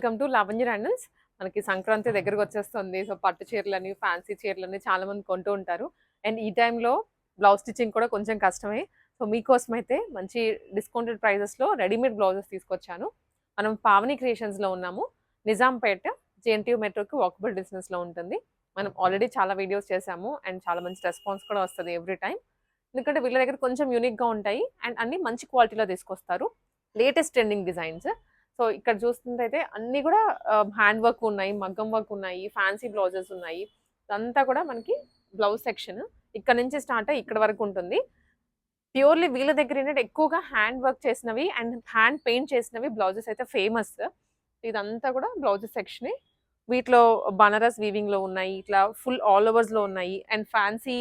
Welcome to Lavanya handles. మనకి సంక్రాంతి దగ్గరకు వచ్చేస్తుంది. సో పట్టు చీరలని, ఫ్యాన్సీ చీరలని చాలా మంది కొంటూ ఉంటారు. అండ్ ఈ టైంలో బ్లౌజ్ స్టిచ్చింగ్ కూడా కొంచెం కష్టమే. సో మీకోసం అయితే మంచి డిస్కౌంటెడ్ ప్రైజెస్లో రెడీమేడ్ బ్లౌజెస్ తీసుకొచ్చాను. మనం పావని క్రియేషన్స్లో ఉన్నాము. నిజాంపేట జేఎన్టీయూ మెట్రోకి వాకబుల్ డిస్టెన్స్లో ఉంటుంది. మనం ఆల్రెడీ చాలా వీడియోస్ చేశాము అండ్ చాలా మంచి రెస్పాన్స్ కూడా వస్తుంది ఎవ్రీ టైం. ఎందుకంటే వీళ్ళ దగ్గర కొంచెం యూనిక్గా ఉంటాయి అండ్ అన్ని మంచి క్వాలిటీలో తీసుకొస్తారు. Latest trending designs. సో ఇక్కడ చూస్తుంటే అన్ని కూడా హ్యాండ్ వర్క్ ఉన్నాయి, మగ్గం వర్క్ ఉన్నాయి, ఫ్యాన్సీ బ్లౌజెస్ ఉన్నాయి. ఇదంతా కూడా మనకి బ్లౌజ్ సెక్షన్ ఇక్కడ నుంచి స్టార్ట్ అయ్యి ఇక్కడ వరకు ఉంటుంది. ప్యూర్లీ వీళ్ళ దగ్గర ఏంటంటే ఎక్కువగా హ్యాండ్ వర్క్ చేసినవి అండ్ హ్యాండ్ పెయింట్ చేసినవి బ్లౌజెస్ అయితే ఫేమస్. ఇదంతా కూడా బ్లౌజెస్ సెక్షనే. వీటిలో బనారస్ వీవింగ్ లో ఉన్నాయి, ఇట్లా ఫుల్ ఆల్ ఓవర్స్ లో ఉన్నాయి అండ్ ఫ్యాన్సీ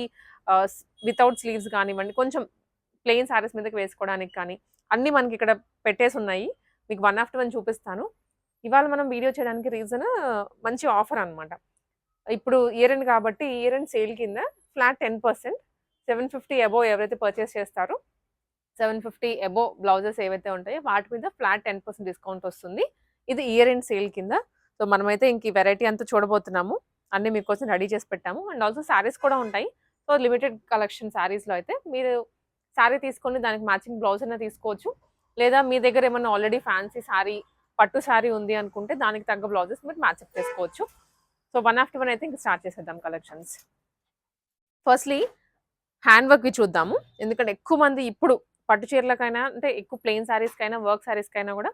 వితౌట్ స్లీవ్స్ కానివ్వండి, కొంచెం ప్లెయిన్ సారీస్ మీదకి వేసుకోవడానికి కానీ అన్నీ మనకి ఇక్కడ పెట్టేసి ఉన్నాయి. మీకు వన్ ఆఫ్టర్ వన్ చూపిస్తాను. ఇవాళ మనం వీడియో చేయడానికి రీజన్ మంచి ఆఫర్ అనమాట. ఇప్పుడు ఇయర్ ఎండ్ కాబట్టి ఇయర్ ఎండ్ సేల్ కింద ఫ్లాట్ 10%, 750 అబోవ్ ఎవరైతే పర్చేస్ చేస్తారో 750 అబోవ్ బ్లౌజెస్ ఏవైతే ఉంటాయో వాటి మీద ఫ్లాట్ 10% డిస్కౌంట్ వస్తుంది. ఇది ఇయర్ ఎండ్ సేల్ కింద. సో మనమైతే ఇంక ఈ వెరైటీ అంతా చూడబోతున్నాము. అన్నీ మీకోసం రెడీ చేసి పెట్టాము అండ్ ఆల్సో శారీస్ కూడా ఉంటాయి. సో లిమిటెడ్ కలెక్షన్ శారీస్లో అయితే మీరు శారీ తీసుకొని దానికి మ్యాచింగ్ బ్లౌజ్ అయినా తీసుకోవచ్చు. లేదా మీ దగ్గర ఏమన్నా ఆల్రెడీ ఫ్యాన్సీ శారీ, పట్టు శారీ ఉంది అనుకుంటే దానికి తగ్గ బ్లౌజెస్ మీరు మ్యాచ్అప్ చేసుకోవచ్చు. సో వన్ ఆఫ్టర్ వన్ అయితే ఇంకా స్టార్ట్ చేసేద్దాం కలెక్షన్స్. ఫస్ట్లీ హ్యాండ్ వర్క్వి చూద్దాము. ఎందుకంటే ఎక్కువ మంది ఇప్పుడు పట్టు చీరలకైనా అంటే ఎక్కువ ప్లెయిన్ శారీస్కైనా వర్క్ శారీస్కైనా కూడా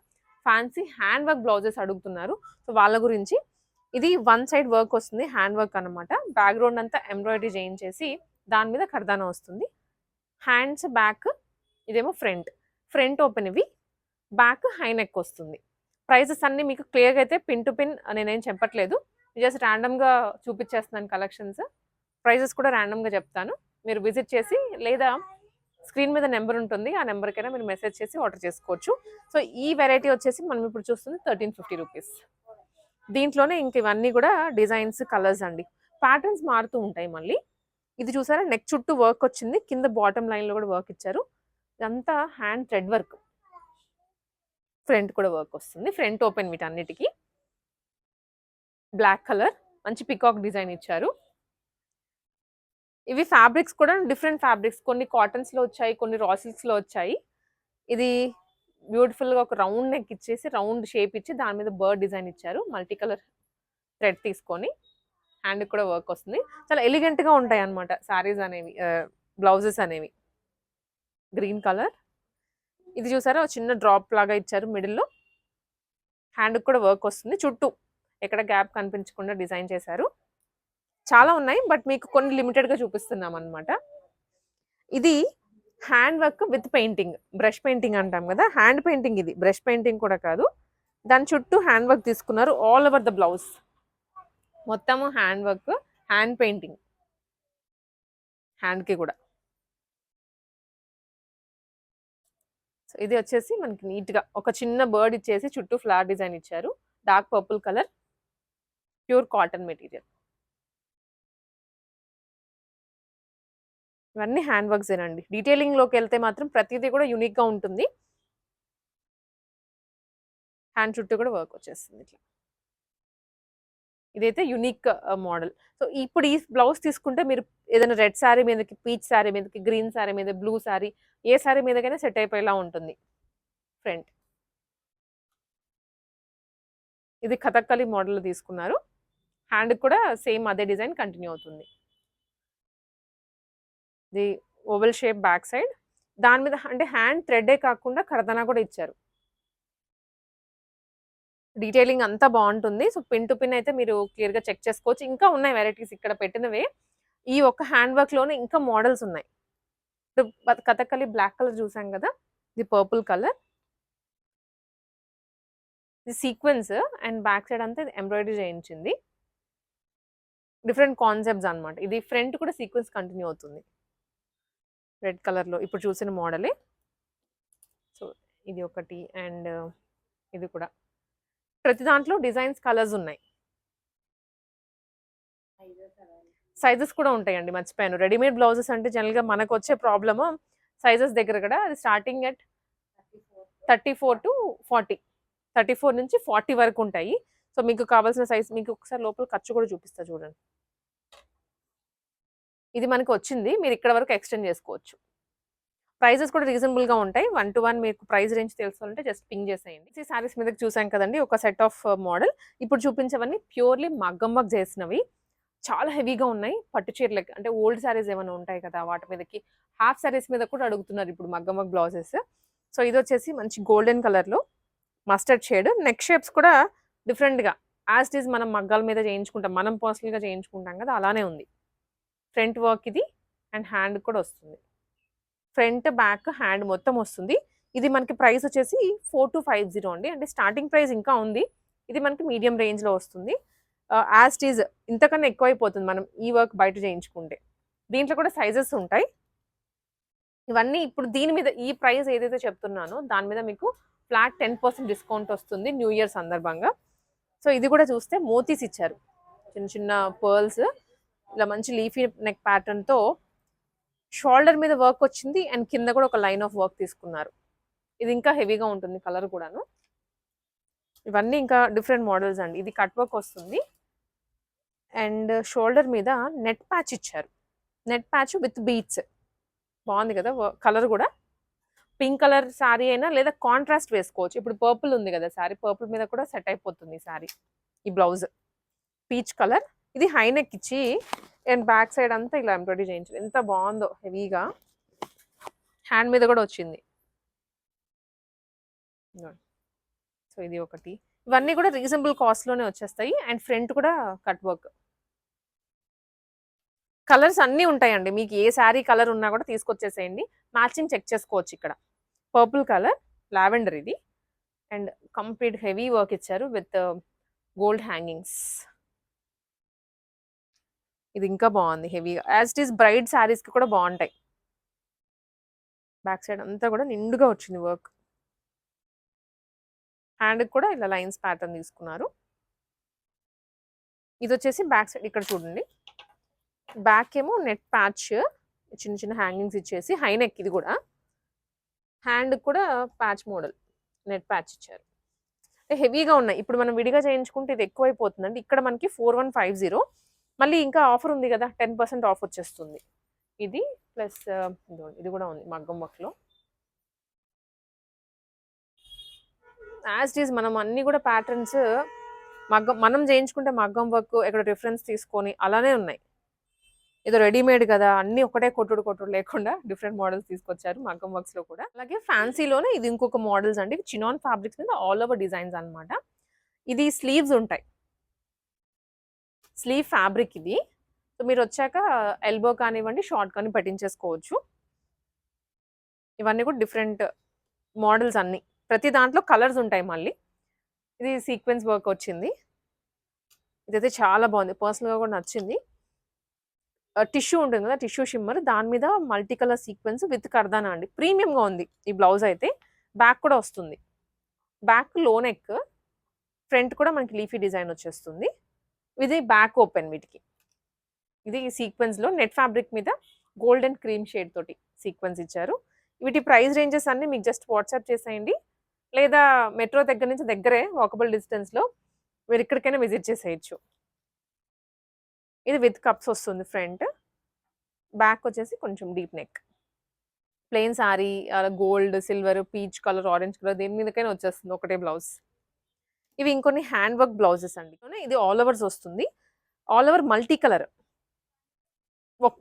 ఫ్యాన్సీ హ్యాండ్ వర్క్ బ్లౌజెస్ అడుగుతున్నారు. సో వాళ్ళ గురించి ఇది వన్ సైడ్ వర్క్ వస్తుంది, హ్యాండ్ వర్క్ అనమాట. బ్యాక్గ్రౌండ్ అంతా ఎంబ్రాయిడరీ చేయించేసి దాని మీద కర్దానా వస్తుంది. హ్యాండ్స్ బ్యాక్, ఇదేమో ఫ్రంట్ ఓపెన్, ఇవి బ్యాక్ హై నెక్ వస్తుంది. ప్రైజెస్ అన్నీ మీకు క్లియర్గా అయితే పిన్ టు పిన్ నేనేం చెప్పట్లేదు, జస్ట్ ర్యాండమ్గా చూపించేస్తున్నాను కలెక్షన్స్. ప్రైజెస్ కూడా ర్యాండమ్గా చెప్తాను. మీరు విజిట్ చేసి లేదా స్క్రీన్ మీద నెంబర్ ఉంటుంది, ఆ నెంబర్కైనా మీరు మెసేజ్ చేసి ఆర్డర్ చేసుకోవచ్చు. సో ఈ వెరైటీ వచ్చేసి మనం ఇప్పుడు చూస్తుంది 1350 రూపీస్. దీంట్లోనే ఇంక ఇవన్నీ కూడా డిజైన్స్, కలర్స్ అండి. ప్యాటర్న్స్ మారుతూ ఉంటాయి మళ్ళీ. ఇది చూసారా, నెక్ చుట్టూ వర్క్ వచ్చింది, కింద బాటమ్ లైన్లో కూడా వర్క్ ఇచ్చారు. ఇదంతా హ్యాండ్ థ్రెడ్ వర్క్. ఫ్రంట్ కూడా వర్క్ వస్తుంది, ఫ్రంట్ ఓపెన్ వీటన్నిటికీ. బ్లాక్ కలర్ మంచి పికాక్ డిజైన్ ఇచ్చారు. ఇవి ఫ్యాబ్రిక్స్ కూడా డిఫరెంట్ ఫ్యాబ్రిక్స్, కొన్ని కాటన్స్లో వచ్చాయి, కొన్ని రా సిల్క్స్లో వచ్చాయి. ఇది బ్యూటిఫుల్గా ఒక రౌండ్ నెక్ ఇచ్చేసి రౌండ్ షేప్ ఇచ్చి దాని మీద బర్డ్ డిజైన్ ఇచ్చారు. మల్టీ కలర్ థ్రెడ్ తీసుకొని హ్యాండ్ కూడా వర్క్ వస్తుంది. చాలా ఎలిగెంట్గా ఉంటాయి అన్నమాట శారీస్ అనేవి, బ్లౌజెస్ అనేవి. గ్రీన్ కలర్, ఇది చూసారా చిన్న డ్రాప్ లాగా ఇచ్చారు మిడిల్లో. హ్యాండ్ కూడా వర్క్ వస్తుంది, చుట్టూ ఎక్కడ గ్యాప్ కనిపించకుండా డిజైన్ చేశారు. చాలా ఉన్నాయి బట్ మీకు కొన్ని లిమిటెడ్గా చూపిస్తున్నాం అనమాట. ఇది hand work with painting, brush painting అంటాం కదా, హ్యాండ్ పెయింటింగ్. ఇది బ్రష్ పెయింటింగ్ కూడా కాదు, దాని చుట్టూ హ్యాండ్ వర్క్ తీసుకున్నారు ఆల్ ఓవర్ ద బ్లౌజ్. మొత్తము హ్యాండ్ వర్క్, హ్యాండ్ పెయింటింగ్ హ్యాండ్కి కూడా. సో ఇది వచ్చేసి మనకి నీట్గా ఒక చిన్న బర్డ్ ఇచ్చేసి చుట్టూ ఫ్లవర్ డిజైన్ ఇచ్చారు. Dark purple colour, pure cotton material. ఇవన్నీ హ్యాండ్ వర్క్స్ ఏనండి. డీటెయిలింగ్లోకి వెళ్తే మాత్రం ప్రతిదీ కూడా యూనిక్గా ఉంటుంది. హ్యాండ్ చుట్టూ కూడా వర్క్ వచ్చేస్తుంది ఇట్లా. ఇదైతే యూనిక్ మోడల్. సో ఇప్పుడు ఈ బ్లౌజ్ తీసుకుంటే మీరు ఏదైనా రెడ్ శారీ మీదకి, పీచ్ శారీ మీదకి, గ్రీన్ శారీ మీద, బ్లూ శారీ, ఏ శారీ మీదకైనా సెట్ అయిపోయేలా ఉంటుంది. ఫ్రంట్ ఇది కథక్కలి మోడల్ తీసుకున్నారు. హ్యాండ్ కూడా సేమ్ అదే డిజైన్ కంటిన్యూ అవుతుంది. ఇది ఓవెల్ షేప్ బ్యాక్ సైడ్, దాని మీద అంటే హ్యాండ్ థ్రెడ్డే కాకుండా కర్దనా కూడా ఇచ్చారు. డీటెయిలింగ్ అంతా బాగుంటుంది. సో పిన్ టు పిన్ అయితే మీరు క్లియర్గా చెక్ చేసుకోవచ్చు. ఇంకా ఉన్నాయి వెరైటీస్ ఇక్కడ పెట్టినవే. ఈ ఒక్క హ్యాండ్ వర్క్లోనే ఇంకా మోడల్స్ ఉన్నాయి. ఇప్పుడు కథకళి బ్లాక్ కలర్ చూసాం కదా, ఇది పర్పుల్ కలర్, ఇది సీక్వెన్స్ అండ్ బ్యాక్ సైడ్ అంతా ఎంబ్రాయిడరీ చేయించింది. డిఫరెంట్ కాన్సెప్ట్స్ అనమాట. ఇది ఫ్రంట్ కూడా సీక్వెన్స్ కంటిన్యూ అవుతుంది రెడ్ కలర్లో, ఇప్పుడు చూసిన మోడలే. సో ఇది ఒకటి అండ్ ఇది కూడా. ప్రతి దాంట్లో డిజైన్స్, కలర్స్ ఉన్నాయి. సైజెస్ కూడా ఉంటాయండి, మర్చిపోయాను. రెడీమేడ్ బ్లౌజెస్ అంటే జనరల్గా మనకు వచ్చే ప్రాబ్లము సైజెస్ దగ్గర కూడా. అది స్టార్టింగ్ అట్ 34 to 40. 34 నుంచి 40 వరకు ఉంటాయి. సో, మీకు కావాల్సిన సైజ్ మీకు ఒకసారి లోపల ఖర్చు కూడా చూపిస్తా చూడండి. ఇది మనకొచ్చింది. మీరు ఇక్కడ వరకు ఎక్స్‌టెండ్ చేసుకోవచ్చు. ప్రైజెస్ కూడా రీజనబుల్‌గా ఉంటాయి. 1-1 మీకు ప్రైస్ రేంజ్ తెలుసుకోవాలంటే జస్ట్ పింగ్ చేసేయండి. ఈ సారీస్ మీదకి చూసాం కదండీ! ఒక సెట్ ఆఫ్ మోడల్. ఇప్పుడు చూపించేవన్నీ ప్యూర్‌లీ మగ్గం వర్క్ చేసినవి. చాలా హెవీగా ఉన్నాయి. పట్టు చీరలకి అంటే ఓల్డ్ సారీస్ ఏమైనా ఉంటాయి కదా! వాటి మీదకి హాఫ్ సారీస్ మీద కూడా అడుగుతున్నారు ఇప్పుడు మగ్గం వర్క్ బ్లౌజెస్. సో, ఇదొచ్చేసి మంచి గోల్డెన్ కలర్‌లో మస్టర్డ్ షేడ్. నెక్ షేప్స్ కూడా డిఫరెంట్‌గా యాజ్ ఇట్ ఈజ్ మనం మగ్గాల మీద చేయించుకుంటాం. మనం పర్సనల్‌గా చేయించుకుంటాం కదా! అలానే ఉంది. ఫ్రంట్ వర్క్ ఇది అండ్ హ్యాండ్ కూడా వస్తుంది. ఫ్రంట్, బ్యాక్, హ్యాండ్ మొత్తం వస్తుంది. ఇది మనకి ప్రైస్ వచ్చేసి 4250 అండి. అంటే స్టార్టింగ్ ప్రైస్ ఇంకా ఉంది. ఇది మనకి మీడియం రేంజ్‌లో వస్తుంది. యాజ్ ఇట్ ఈజ్ ఇంతకన్నా ఎక్కువైపోతుంది మనం ఈ వర్క్ బయట చేయించుకుంటే. దీంట్లో కూడా సైజెస్ ఉంటాయి. ఇవన్నీ ఇప్పుడు దీని మీద ఈ ప్రైస్ ఏదైతే చెప్తున్నానో దాని మీద మీకు ఫ్లాట్ 10% డిస్కౌంట్ వస్తుంది న్యూ ఇయర్ సందర్భంగా. సో, ఇది కూడా చూస్తే మోతీస్ ఇచ్చారు. చిన్న చిన్న పర్ల్స్ ఇలా మంచి లీఫీ నెక్ ప్యాటర్న్‌తో షోల్డర్ మీద వర్క్ వచ్చింది అండ్ కింద కూడా ఒక లైన్ ఆఫ్ వర్క్ తీసుకున్నారు. ఇది ఇంకా హెవీగా ఉంటుంది కలర్ కూడాను. ఇవన్నీ ఇంకా డిఫరెంట్ మోడల్స్ అండి. ఇది కట్ వర్క్ వస్తుంది అండ్ షోల్డర్ మీద నెట్ ప్యాచ్ ఇచ్చారు. నెట్ ప్యాచ్ విత్ బీట్స్ బాగుంది కదా! కలర్ కూడా పింక్ కలర్ శారీ అయినా లేదా కాంట్రాస్ట్ వేసుకోవచ్చు. ఇప్పుడు పర్పుల్ ఉంది కదా శారీ, పర్పుల్ మీద కూడా సెట్ అయిపోతుంది ఈ శారీ. ఈ బ్లౌజ్ పీచ్ కలర్. ఇది హై నెక్ ఇచ్చి అండ్ బ్యాక్ సైడ్ అంతా ఇలా ఎంబ్రాయిడరీ చేయించారు. ఎంత బాగుందో హెవీగా. హ్యాండ్ మీద కూడా వచ్చింది. సో, ఇది ఒకటి. ఇవన్నీ కూడా రీజనబుల్ కాస్ట్‌లోనే వచ్చేస్తాయి అండ్ ఫ్రంట్ కూడా కట్ వర్క్. కలర్స్ అన్నీ ఉంటాయండి. మీకు ఏ శారీ కలర్ ఉన్నా కూడా తీసుకొచ్చేసేయండి. మ్యాచింగ్ చెక్ చేసుకోవచ్చు ఇక్కడ. పర్పుల్ కలర్, లావెండర్ ఇది అండ్ కంప్లీట్ హెవీ వర్క్ ఇచ్చారు విత్ గోల్డ్ హ్యాంగింగ్స్. ఇది ఇంకా బాగుంది హెవీగా. యాజ్ ఇట్ ఈస్ బ్రైడ్ శారీస్‌కి కూడా బాగుంటాయి. బ్యాక్ సైడ్ అంతా కూడా నిండుగా వచ్చింది వర్క్. హ్యాండ్‌కి కూడా ఇలా లైన్స్ ప్యాటర్న్ తీసుకున్నారు. ఇది వచ్చేసి బ్యాక్ సైడ్ ఇక్కడ చూడండి. బ్యాక్ ఏమో నెట్ ప్యాచ్ చిన్న చిన్న హ్యాంగింగ్స్ ఇచ్చేసి హై నెక్ ఇది కూడా. హ్యాండ్ కూడా ప్యాచ్ మోడల్ నెట్ ప్యాచ్ ఇచ్చారు. అంటే హెవీగా ఉన్నాయి. ఇప్పుడు మనం విడిగా చేయించుకుంటే ఇది ఎక్కువైపోతుందండి. ఇక్కడ మనకి 4150. మళ్ళీ ఇంకా ఆఫర్ ఉంది కదా! 10% ఆఫ్ వచ్చేస్తుంది. ఇది ప్లస్ ఇది కూడా ఉంది మగ్గం వర్క్‌లో. యాజ్ ఇట్ ఈజ్ మనం అన్నీ కూడా ప్యాటర్న్స్ మనం చేయించుకుంటే మగ్గం వర్క్ ఇక్కడ రిఫరెన్స్ తీసుకొని అలానే ఉన్నాయి. ఏదో రెడీమేడ్ కదా! అన్నీ ఒకటే కొట్టుడు లేకుండా డిఫరెంట్ మోడల్స్ తీసుకొచ్చారు మగ్గం వర్క్స్‌లో కూడా. అలాగే ఫ్యాన్సీలోనే ఇది ఇంకొక మోడల్స్ అండి. చినాన్ ఫ్యాబ్రిక్స్ మీద ఆల్ ఓవర్ డిజైన్స్ అన్నమాట. ఇది స్లీవ్స్ ఉంటాయి. స్లీవ్ ఫ్యాబ్రిక్ ఇది. సో, మీరు వచ్చాక ఎల్బో కానివ్వండి, షార్ట్ కానీ పెట్టించేసుకోవచ్చు. ఇవన్నీ కూడా డిఫరెంట్ మోడల్స్ అన్నీ. ప్రతి దాంట్లో కలర్స్ ఉంటాయి మళ్ళీ. ఇది సీక్వెన్స్ వర్క్ వచ్చింది. ఇదైతే చాలా బాగుంది. పర్సనల్‌గా కూడా నచ్చింది. టిష్యూ ఉంటుంది కదా! టిష్యూ షిమ్మర్ దాని మీద మల్టీ కలర్ సీక్వెన్స్ విత్ కర్దానా అండి. ప్రీమియంగా ఉంది ఈ బ్లౌజ్ అయితే. బ్యాక్ కూడా వస్తుంది. బ్యాక్ లో నెక్, ఫ్రంట్ కూడా మనకి లీఫీ డిజైన్ వచ్చేస్తుంది. ఇది బ్యాక్ ఓపెన్ వీటికి. ఇది సీక్వెన్స్‌లో నెట్ ఫ్యాబ్రిక్ మీద గోల్డెన్ క్రీమ్ షేడ్ తోటి సీక్వెన్స్ ఇచ్చారు. వీటి ప్రైస్ రేంజెస్ అన్నీ మీకు జస్ట్ వాట్సాప్ చేసేయండి. లేదా మెట్రో దగ్గర నుంచి దగ్గరే వాకబుల్ డిస్టెన్స్‌లో మీరు ఎక్కడికైనా విజిట్ చేసేయొచ్చు. ఇది విత్ కప్స్ వస్తుంది ఫ్రంట్. బ్యాక్ వచ్చేసి కొంచెం deep neck. Plain sorry gold, silver, peach colour, orange colour దేని మీదకైనా వచ్చేస్తుంది ఒకటే బ్లౌజ్. ఇవి ఇంకొన్ని హ్యాండ్ వర్క్ బ్లౌజెస్ అండి. ఇది ఆల్ ఓవర్స్ వస్తుంది. All over multi colour.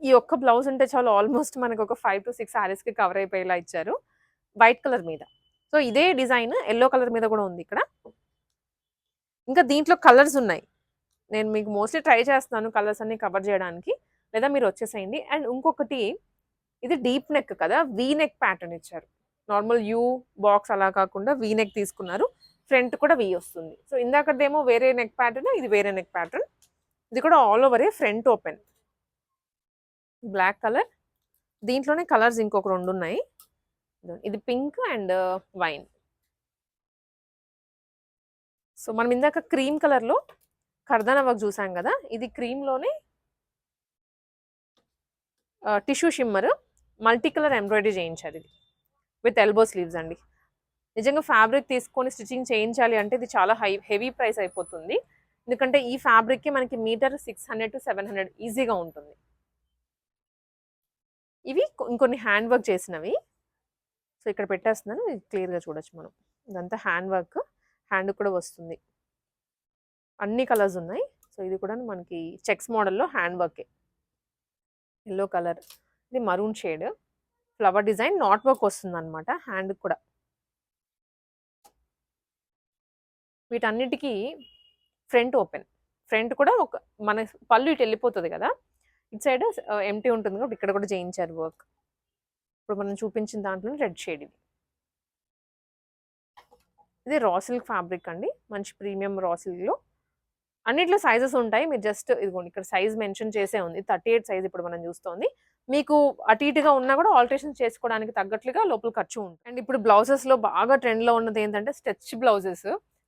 ఈ ఒక్క బ్లౌజ్ ఉంటే చాలు ఆల్మోస్ట్ మనకు ఒక 5-6 సారీస్‌కి కవర్ అయిపోయేలా ఇచ్చారు. వైట్ కలర్ మీద. సో, ఇదే డిజైన్ యెల్లో కలర్ మీద కూడా ఉంది ఇక్కడ. ఇంకా దీంట్లో కలర్స్ ఉన్నాయి. నేను మీకు మోస్ట్‌లీ ట్రై చేస్తున్నాను కలర్స్ అన్ని కవర్ చేయడానికి. లేదా మీరు వచ్చేసేయండి. అండ్ ఇంకొకటి ఇది డీప్ నెక్ కదా! వి నెక్ ప్యాటర్న్ ఇచ్చారు. నార్మల్ యూ బాక్స్ అలా కాకుండా వి నెక్ తీసుకున్నారు. ఫ్రంట్ కూడా వి వస్తుంది. సో, ఇందాకదేమో వేరే నెక్ ప్యాటర్న్, ఇది వేరే నెక్ ప్యాటర్న్. ఇది కూడా ఆల్ ఓవరే ఫ్రంట్ ఓపెన్. Black colour. దీంట్లోనే కలర్స్ ఇంకొక 2 ఉన్నాయి. ఇది పింక్ అండ్ వైన్. సో, మనం ఇందాక క్రీమ్ కలర్‌లో కర్దానా వర్క్ చూసాం కదా! ఇది క్రీమ్‌లోనే tissue shimmer multi colour embroidery చేయించారు ఇది. విత్ ఎల్బో స్లీవ్స్ అండి. నిజంగా ఫ్యాబ్రిక్ తీసుకొని స్టిచ్చింగ్ చేయించాలి అంటే ఇది చాలా హెవీ ప్రైస్ అయిపోతుంది. ఎందుకంటే ఈ ఫ్యాబ్రిక్‌కి మనకి మీటర్ 600-700 ఈజీగా ఉంటుంది. ఇవి ఇంకొన్ని హ్యాండ్ వర్క్ చేసినవి. సో, ఇక్కడ పెట్టేస్తున్నాను. ఇది క్లియర్‌గా చూడొచ్చు మనం. ఇదంతా హ్యాండ్ వర్క్. హ్యాండ్‌కి కూడా వస్తుంది. అన్ని కలర్స్ ఉన్నాయి. సో, ఇది కూడా మనకి చెక్స్ మోడల్‌లో హ్యాండ్ వర్కే. Yellow colour. ఇది maroon shade. Flower design knot work వస్తుందన్నమాట హ్యాండ్‌కి కూడా. వీటన్నిటికి ఫ్రంట్ ఓపెన్. ఫ్రంట్ కూడా ఒక మన పళ్ళు ఇటు వెళ్ళిపోతది కదా! ఇటు సైడ్ ఎంప్టీ ఉంటుంది కాబట్టి ఇక్కడ కూడా చేయించారు వర్క్. ఇప్పుడు మనం చూపించిన దాంట్లోనే రెడ్ షేడ్ ఇది. ఇది రా సిల్క్ ఫ్యాబ్రిక్ అండి. మంచి ప్రీమియం రా సిల్క్‌లో. అన్నిట్లో సైజెస్ ఉంటాయి. మీరు జస్ట్ ఇదిగోండి ఇక్కడ సైజ్ మెన్షన్ చేసే ఉంది. 38 సైజ్ ఇప్పుడు మనం చూస్తోంది. మీకు అటు ఇటుగా ఉన్నా కూడా ఆల్టరేషన్స్ చేసుకోవడానికి తగ్గట్లుగా లోపల ఖర్చు ఉంటుంది. అండ్ ఇప్పుడు బ్లౌజెస్‌లో బాగా ట్రెండ్‌లో ఉన్నది ఏంటంటే స్టిచ్ బ్లౌజెస్.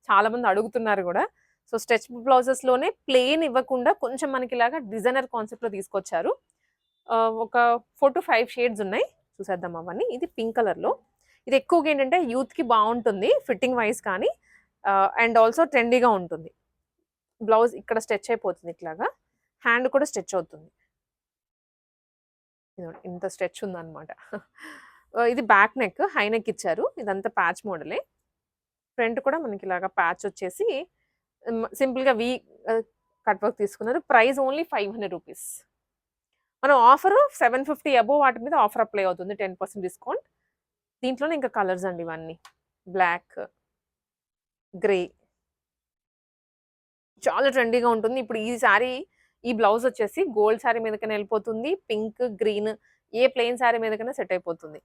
చాలా మంది అడుగుతున్నారు కూడా. సో, స్టిచ్ బ్లౌజెస్‌లోనే ప్లెయిన్ ఇవ్వకుండా కొంచెం మనకి ఇలాగా డిజైనర్ కాన్సెప్ట్‌లో తీసుకొచ్చారు. ఒక 4-5 షేడ్స్ ఉన్నాయి. చూసేద్దాం అవన్నీ. ఇది పింక్ కలర్‌లో. ఇది ఎక్కువగా ఏంటంటే యూత్‌కి బావుంటుంది ఫిట్టింగ్ వైస్ కానీ అండ్ ఆల్సో ట్రెండీగా ఉంటుంది. బ్లౌజ్ ఇక్కడ స్ట్రెచ్ అయిపోతుంది ఇట్లాగా. హ్యాండ్ కూడా స్ట్రెచ్ అవుతుంది. ఇదిగోండి ఇంత స్ట్రెచ్ ఉందన్నమాట. ఇది బ్యాక్ నెక్, హై నెక్ ఇచ్చారు. ఇదంతా ప్యాచ్ మోడలే. ఫ్రంట్ కూడా మనకి ఇలాగా ప్యాచ్ వచ్చేసి సింపుల్‌గా కట్ వర్క్ తీసుకున్నారు. Price only 500 rupees. మనం ఆఫర్ 750 అబోవ్ వాటి మీద ఆఫర్ అప్లై అవుతుంది. 10% డిస్కౌంట్. దీంట్లోనే ఇంకా కలర్స్ అండి ఇవన్నీ. బ్లాక్, గ్రే చాలా ట్రెండీగా ఉంటుంది. ఇప్పుడు ఈ సారీ ఈ బ్లౌజ్ వచ్చేసి గోల్డ్ సారీ మీదకైనా వెళ్ళిపోతుంది. పింక్, గ్రీన్ ఏ ప్లెయిన్ సారీ మీదకైనా సెట్ అయిపోతుంది.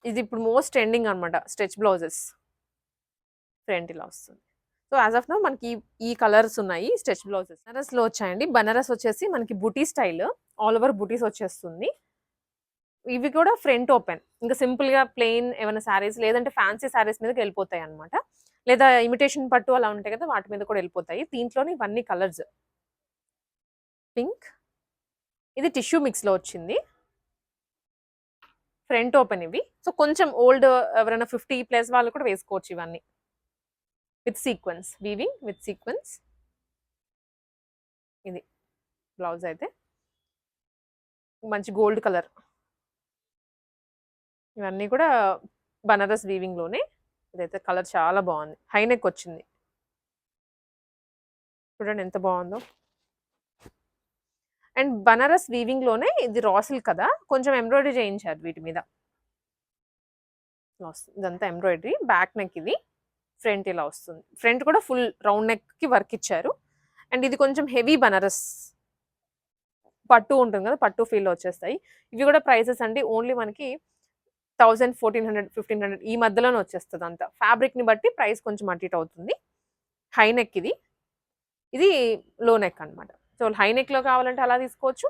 ఇది ఇప్పుడు మోస్ట్ ట్రెండింగ్ అన్నమాట స్ట్రెచ్ బ్లౌజెస్. ఫ్రంట్ ఇలా వస్తుంది. సో, యాస్ ఆఫ్ నౌ మనకి ఈ కలర్స్ ఉన్నాయి స్ట్రెచ్ బ్లౌజెస్. బనారస్‌లో వచ్చాయండి. బనారస్ వచ్చేసి మనకి బుటీ స్టైల్. ఆల్ ఓవర్ బుటీస్ వచ్చేస్తుంది. ఇవి కూడా ఫ్రంట్ ఓపెన్. ఇంకా సింపుల్‌గా ప్లెయిన్ ఏమైనా సారీస్ లేదంటే ఫ్యాన్సీ సారీస్ మీదకి వెళ్ళిపోతాయన్నమాట. లేదా ఇమిటేషన్ పట్టు అలా ఉంటాయి కదా! వాటి మీద కూడా వెళ్ళిపోతాయి. దీంట్లోనే ఇవన్నీ కలర్స్. పింక్. ఇది టిష్యూ మిక్స్‌లో వచ్చింది. ఫ్రంట్ ఓపెన్ ఇవి. సో, కొంచెం ఓల్డ్ ఎవరైనా 50+ వాళ్ళు కూడా వేసుకోవచ్చు ఇవన్నీ. With sequence. Weaving with sequence. ఇది బ్లౌజ్ అయితే. మంచి గోల్డ్ కలర్. ఇవన్నీ కూడా బనారస్ వీవింగ్‌లోనే. ఇదైతే కలర్ చాలా బాగుంది. హై నెక్ వచ్చింది. చూడండి ఎంత బాగుందో. అండ్ బనారస్ వీవింగ్‌లోనే ఇది రా సిల్క్ కదా! కొంచెం ఎంబ్రాయిడరీ చేయించారు వీటి మీద. ఇదంతా ఎంబ్రాయిడరీ. బ్యాక్ నెక్ ఇది. ఫ్రంట్ ఇలా వస్తుంది. ఫ్రంట్ కూడా ఫుల్ రౌండ్ నెక్‌కి వర్క్ ఇచ్చారు. అండ్ ఇది కొంచెం హెవీ బనారస్. పట్టు ఉంటుంది కదా! పట్టు ఫీల్‌లో వచ్చేస్తాయి. ఇవి కూడా ప్రైసెస్ అండి ఓన్లీ మనకి 1000, 1400, 1500 ఈ మధ్యలోనే వచ్చేస్తది అంతా. ఫ్యాబ్రిక్‌ని బట్టి ప్రైస్ కొంచెం అటు ఇటు అవుతుంది. హై నెక్ ఇది. ఇది లో నెక్ అన్నమాట. సో, హై నెక్‌లో కావాలంటే అలా తీసుకోవచ్చు.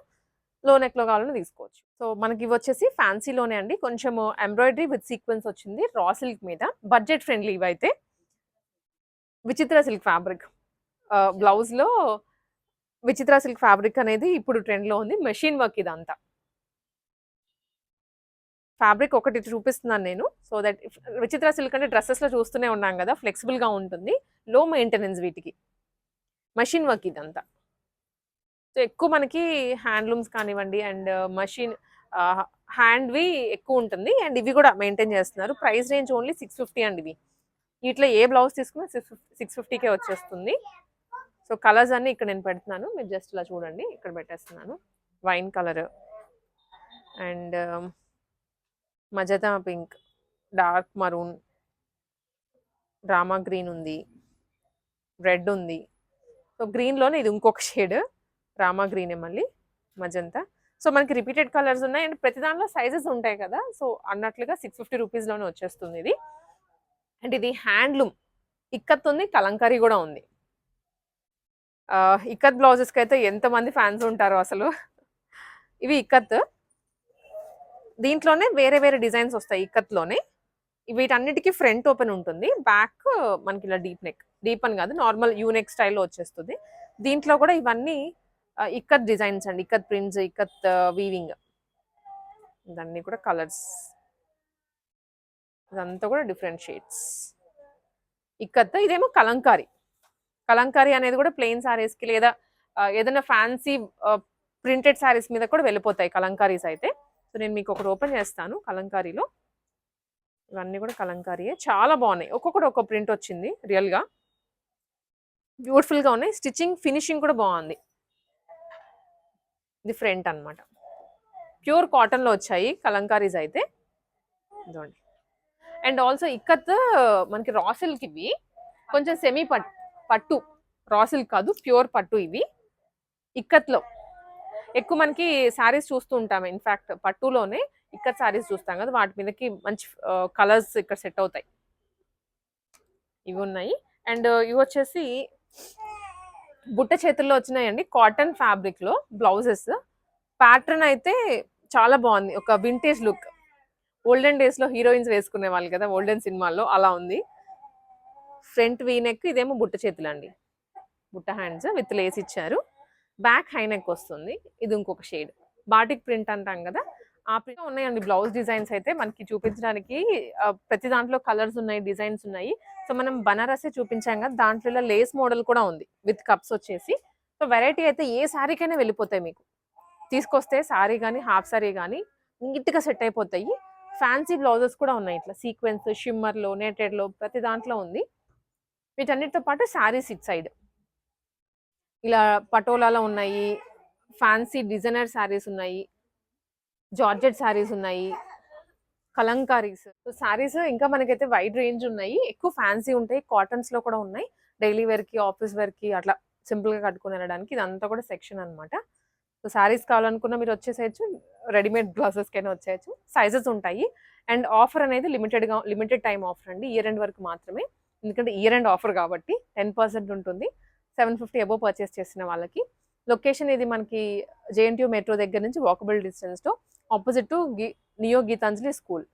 లో నెక్‌లో కావాలన్నా తీసుకోవచ్చు. సో, మనకి ఇవొచ్చేసి ఫ్యాన్సీలోనే అండి. కొంచెం ఎంబ్రాయిడరీ విత్ సీక్వెన్స్ వచ్చింది. రా సిల్క్ మీద. బడ్జెట్ ఫ్రెండ్లీ ఇవైతే. విచిత్ర సిల్క్ ఫ్యాబ్రిక్. బ్లౌజ్‌లో విచిత్ర సిల్క్ ఫ్యాబ్రిక్ అనేది ఇప్పుడు ట్రెండ్‌లో ఉంది. మెషిన్ వర్క్ ఇదంతా. ఫ్యాబ్రిక్ ఒకటి చూపిస్తున్నాను నేను. సో దట్ విచిత్ర సిల్క్ అంటే డ్రెసెస్‌లో చూస్తూనే ఉన్నాం కదా! ఫ్లెక్సిబుల్‌గా ఉంటుంది. లో మెయింటెనెన్స్ వీటికి. మెషిన్ వర్క్ ఇదంతా. సో, ఎక్కువ మనకి హ్యాండ్లూమ్స్ కానివ్వండి అండ్ మెషిన్ హ్యాండ్‌వి ఎక్కువ ఉంటుంది. అండ్ ఇవి కూడా మెయింటైన్ చేస్తున్నారు. ప్రైస్ రేంజ్ ఓన్లీ 650 అండి ఇవి. వీటిలో ఏ బ్లౌజ్ తీసుకున్నా 650కే వచ్చేస్తుంది. సో, కలర్స్ అన్నీ ఇక్కడ నేను పెడుతున్నాను. మీరు జస్ట్ ఇలా చూడండి. ఇక్కడ పెట్టేస్తున్నాను. Wine colour and magenta pink, dark maroon, Rama green ఉంది. రెడ్ ఉంది. సో, గ్రీన్‌లోనే ఇది ఇంకొక షేడ్. రామా గ్రీనే మళ్ళీ. మజంతా. సో, మనకి రిపీటెడ్ కలర్స్ ఉన్నాయి. అండ్ ప్రతి దాంట్లో సైజెస్ ఉంటాయి కదా! సో, అన్నట్లుగా 650 రూపీస్‌లోనే వచ్చేస్తుంది ఇది. అండ్ ఇది హ్యాండ్లూమ్. ఇక్కత్ ఉంది. కలంకారీ కూడా ఉంది. ఇక్కత్ బ్లౌజెస్‌కైతే ఎంతమంది ఫ్యాన్స్ ఉంటారో అసలు. ఇవి ఇక్కత్. దీంట్లోనే వేరే వేరే డిజైన్స్ వస్తాయి ఇక్కత్‌లోనే. వీటన్నిటికి ఫ్రంట్ ఓపెన్ ఉంటుంది. బ్యాక్ మనకి ఇలా డీప్ నెక్. డీప్ అని కాదు నార్మల్ యూ నెక్ స్టైల్‌లో వచ్చేస్తుంది. దీంట్లో కూడా ఇవన్నీ ఇక్కత్ డిజైన్స్ అండి. Ikat prints, ikat weaving. ఇవన్నీ కూడా కలర్స్. ఇదంతా కూడా డిఫరెంట్ షేడ్స్. ఇక్కత్ ఇదేమో కలంకారీ. కలంకారీ అనేది కూడా ప్లెయిన్ సారీస్కి లేదా ఏదైనా ఫ్యాన్సీ ప్రింటెడ్ సారీస్ మీద కూడా వెళ్ళిపోతాయి కలంకారీస్ అయితే. సో నేను మీకు ఒకటి ఓపెన్ చేస్తాను కలంకారీలో. ఇవన్నీ కూడా కలంకారీయే, చాలా బాగున్నాయి. ఒక్కొక్కటి ఒక్కొక్క ప్రింట్ వచ్చింది రియల్గా, బ్యూటిఫుల్గా ఉన్నాయి. స్టిచ్చింగ్ ఫినిషింగ్ కూడా బాగుంది. ఇది ఫ్రంట్ అనమాట. ప్యూర్ కాటన్లో వచ్చాయి కలంకారీస్ అయితే. ఇదిగోండి. అండ్ ఆల్సో ఇక్కత్ మనకి రా సిల్క్, ఇవి కొంచెం సెమీ పట్టు రా సిల్క్ కాదు, ప్యూర్ పట్టు. ఇవి ఇక్కత్లో ఎక్కువ మనకి శారీస్ చూస్తూ ఉంటాము. ఇన్ఫ్యాక్ట్ పట్టులోనే ఇక్కత్ శారీస్ చూస్తాం కదా, వాటి మీదకి మంచి కలర్స్ ఇక్కడ సెట్ అవుతాయి. ఇవి ఉన్నాయి. అండ్ ఇవి వచ్చేసి బుట్ట చేతుల్లో వచ్చినాయండి, కాటన్ ఫ్యాబ్రిక్లో బ్లౌజెస్. ప్యాటర్న్ అయితే చాలా బాగుంది, ఒక వింటేజ్ లుక్. ఓల్డెన్ డేస్లో హీరోయిన్స్ వేసుకునే వాళ్ళు కదా ఓల్డెన్ సినిమాల్లో, అలా ఉంది. ఫ్రంట్ వీ నెక్, ఇదేమో బుట్ట చేతులు అండి, బుట్ట హ్యాండ్స్ విత్ లేస్ ఇచ్చారు. బ్యాక్ హై నెక్ వస్తుంది. ఇది ఇంకొక షేడ్, బాటిక్ ప్రింట్ అంటాం కదా, ఆ ప్రింట్ ఉన్నాయండి. బ్లౌజ్ డిజైన్స్ అయితే మనకి చూపించడానికి ప్రతి దాంట్లో కలర్స్ ఉన్నాయి, డిజైన్స్ ఉన్నాయి. సో మనం బనారసే చూపించాం కదా, దాంట్లో లేస్ మోడల్ కూడా ఉంది విత్ కప్స్ వచ్చేసి. సో వెరైటీ అయితే ఏ శారీకైనా వెళ్ళిపోతాయి మీకు. తీసుకొస్తే శారీ కానీ హాఫ్ శారీ కానీ నీట్గా సెట్ అయిపోతాయి. ఫ్యాన్సీ బ్లౌజెస్ కూడా ఉన్నాయి, ఇట్లా సీక్వెన్స్, షిమ్మర్లో, నెటెడ్లో, ప్రతి దాంట్లో ఉంది. వీటన్నిటితో పాటు శారీస్ ఇట్ సైడ్ ఇలా పటోలాలో ఉన్నాయి, ఫ్యాన్సీ డిజైనర్ శారీస్ ఉన్నాయి, జార్జెట్ శారీస్ ఉన్నాయి, కలంకారీస్. సో శారీస్ ఇంకా మనకైతే వైడ్ రేంజ్ ఉన్నాయి. ఎక్కువ ఫ్యాన్సీ ఉంటాయి, కాటన్స్ లో కూడా ఉన్నాయి. డైలీ వేర్ కి, ఆఫీస్ వేర్ కి అట్లా సింపుల్ గా కట్టుకుని వెళ్ళడానికి ఇదంతా కూడా సెక్షన్ అనమాట. సో శారీస్ కావాలనుకున్న మీరు వచ్చేసేయచ్చు, రెడీమేడ్ బ్లౌజెస్ కైనా వచ్చేయచ్చు. సైజెస్ ఉంటాయి. అండ్ ఆఫర్ అనేది లిమిటెడ్ టైం ఆఫర్ అండి, ఇయర్ ఎండ్ వరకు మాత్రమే. ఎందుకంటే ఇయర్ ఎండ్ ఆఫర్ కాబట్టి 10% ఉంటుంది 750 అబోవ్ పర్చేస్ చేసిన వాళ్ళకి. లొకేషన్ ఇది మనకి జేఎన్టీయూ మెట్రో దగ్గర నుంచి వాకబుల్ డిస్టెన్స్లో, opposite to neo Geetanjali school.